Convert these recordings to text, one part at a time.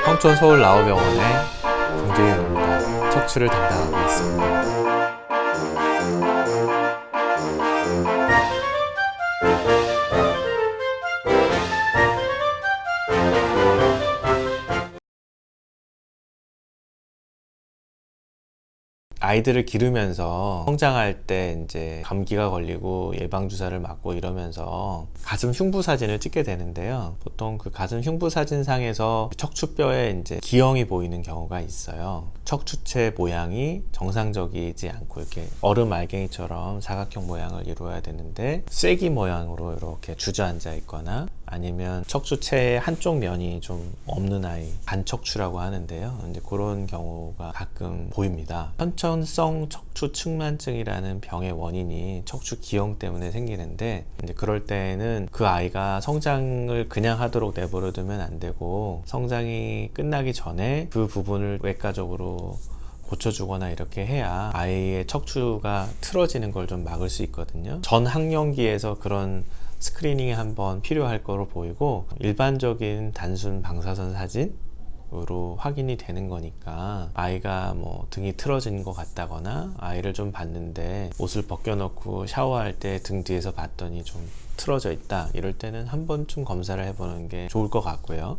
평촌 서울라오병원의 김재윤입니다. 척추를 담당하고 있습니다. 아이들을 기르면서 성장할 때 이제 감기가 걸리고 예방주사를 맞고 이러면서 가슴 흉부 사진을 찍게 되는데요. 보통 그 가슴 흉부 사진상에서 척추뼈에 이제 기형이 보이는 경우가 있어요. 척추체 모양이 정상적이지 않고 이렇게 얼음 알갱이처럼 사각형 모양을 이루어야 되는데 쐐기 모양으로 이렇게 주저앉아 있거나 아니면 척추체의 한쪽 면이 좀 없는 아이, 반척추라고 하는데요. 이제 그런 경우가 가끔 보입니다. 선천성 척추 측만증이라는 병의 원인이 척추 기형 때문에 생기는데 이제 그럴 때는 그 아이가 성장을 그냥 하도록 내버려 두면 안 되고 성장이 끝나기 전에 그 부분을 외과적으로 고쳐주거나 이렇게 해야 아이의 척추가 틀어지는 걸 좀 막을 수 있거든요. 전 학령기에서 그런 스크리닝이 한번 필요할 거로 보이고 일반적인 단순 방사선 사진으로 확인이 되는 거니까 아이가 뭐 등이 틀어진 것 같다거나 아이를 좀 봤는데 옷을 벗겨놓고 샤워할 때 등 뒤에서 봤더니 좀 틀어져 있다 이럴 때는 한 번쯤 검사를 해보는 게 좋을 것 같고요.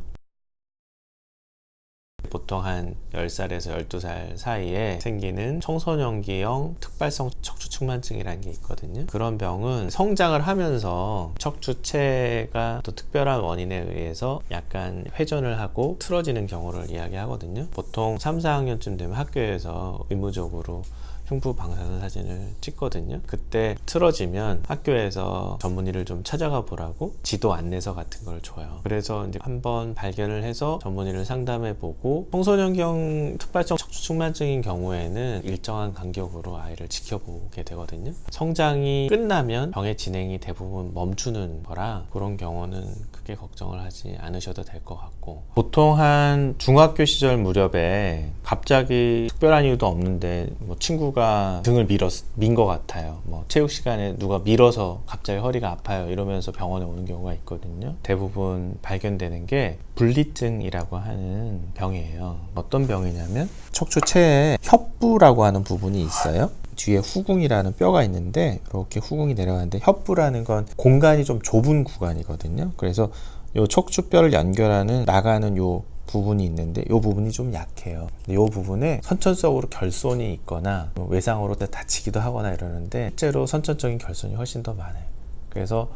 보통 한 10살에서 12살 사이에 생기는 청소년기형 특발성 척추측만증이라는 게 있거든요. 그런 병은 성장을 하면서 척추체가 또 특별한 원인에 의해서 약간 회전을 하고 틀어지는 경우를 이야기하거든요. 보통 3, 4학년쯤 되면 학교에서 의무적으로 흉부 방사선 사진을 찍거든요. 그때 틀어지면 학교에서 전문의를 좀 찾아가 보라고 지도 안내서 같은 걸 줘요. 그래서 이제 한번 발견을 해서 전문의를 상담해 보고 청소년기형 특발성 척추측만증인 경우에는 일정한 간격으로 아이를 지켜보게 되거든요. 성장이 끝나면 병의 진행이 대부분 멈추는 거라 그런 경우는 크게 걱정을 하지 않으셔도 될 것 같고, 보통 한 중학교 시절 무렵에 갑자기 특별한 이유도 없는데 뭐 친구가 등을 민 것 같아요. 뭐 체육 시간에 누가 밀어서 갑자기 허리가 아파요 이러면서 병원에 오는 경우가 있거든요. 대부분 발견되는 게 분리증이라고 하는 병이에요. 어떤 병이냐면 척추체에 협부라고 하는 부분이 있어요. 뒤에 후궁이라는 뼈가 있는데 이렇게 후궁이 내려가는데 협부라는 건 공간이 좀 좁은 구간이거든요. 그래서 요 척추뼈를 연결하는 나가는 요 부분이 있는데 이 부분이 좀 약해요. 이 부분에 선천적으로 결손이 있거나 외상으로 다치기도 하거나 이러는데 실제로 선천적인 결손이 훨씬 더 많아요. 그래서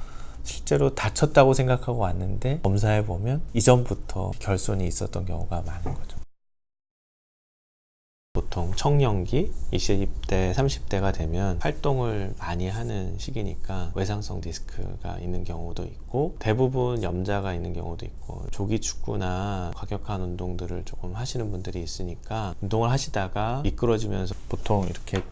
실제로 다쳤다고 생각하고 왔는데 검사해 보면 이전부터 결손이 있었던 경우가 많은 거죠. 보통 청년기 20대, 30대가 되면 활동을 많이 하는 시기니까 외상성 디스크가 있는 경우도 있고 대부분 염자가 있는 경우도 있고 조기 축구나 과격한 운동들을 조금 하시는 분들이 있으니까 운동을 하시다가 미끄러지면서 보통 이렇게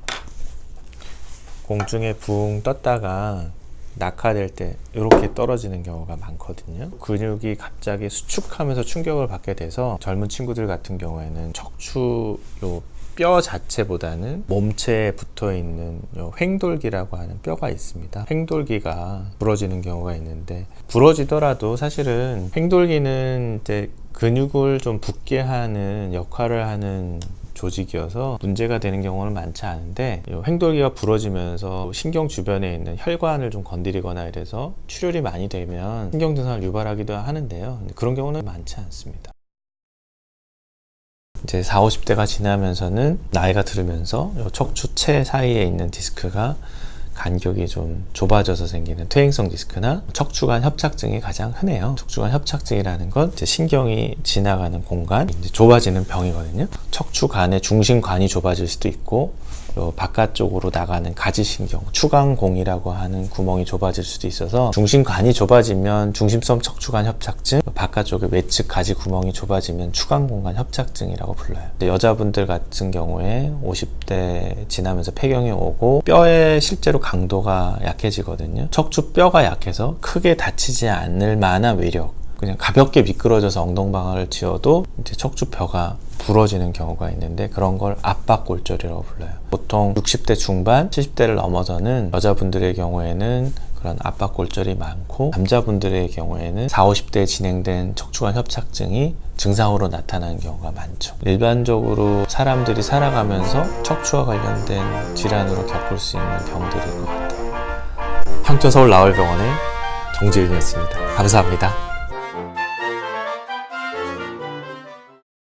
공중에 붕 떴다가 낙하될 때 이렇게 떨어지는 경우가 많거든요. 근육이 갑자기 수축하면서 충격을 받게 돼서 젊은 친구들 같은 경우에는 척추 뼈 자체보다는 몸체에 붙어있는 횡돌기라고 하는 뼈가 있습니다. 횡돌기가 부러지는 경우가 있는데 부러지더라도 사실은 횡돌기는 이제 근육을 좀 붙게 하는 역할을 하는 조직이어서 문제가 되는 경우는 많지 않은데 횡돌기가 부러지면서 신경 주변에 있는 혈관을 좀 건드리거나 이래서 출혈이 많이 되면 신경 증상을 유발하기도 하는데요. 그런 경우는 많지 않습니다. 이제 40, 50대가 지나면서는 나이가 들으면서 척추체 사이에 있는 디스크가 간격이 좀 좁아져서 생기는 퇴행성 디스크나 척추관 협착증이 가장 흔해요. 척추관 협착증이라는 건 이제 신경이 지나가는 공간이 이제 좁아지는 병이거든요. 척추관의 중심관이 좁아질 수도 있고 바깥쪽으로 나가는 가지신경, 추간공이라고 하는 구멍이 좁아질 수도 있어서 중심관이 좁아지면 중심성 척추관 협착증, 바깥쪽에 외측 가지 구멍이 좁아지면 추간공간 협착증이라고 불러요. 여자분들 같은 경우에 50대 지나면서 폐경이 오고 뼈의 실제로 강도가 약해지거든요. 척추뼈가 약해서 크게 다치지 않을 만한 외력, 그냥 가볍게 미끄러져서 엉덩방아를 쥐어도 이제 척추뼈가 부러지는 경우가 있는데 그런 걸 압박골절이라고 불러요. 보통 60대 중반, 70대를 넘어서는 여자분들의 경우에는 그런 압박골절이 많고, 남자분들의 경우에는 40, 50대에 진행된 척추관 협착증이 증상으로 나타나는 경우가 많죠. 일반적으로 사람들이 살아가면서 척추와 관련된 질환으로 겪을 수 있는 병들인 것 같아요. 향촌 서울 나월병원의 정재윤이었습니다. 감사합니다.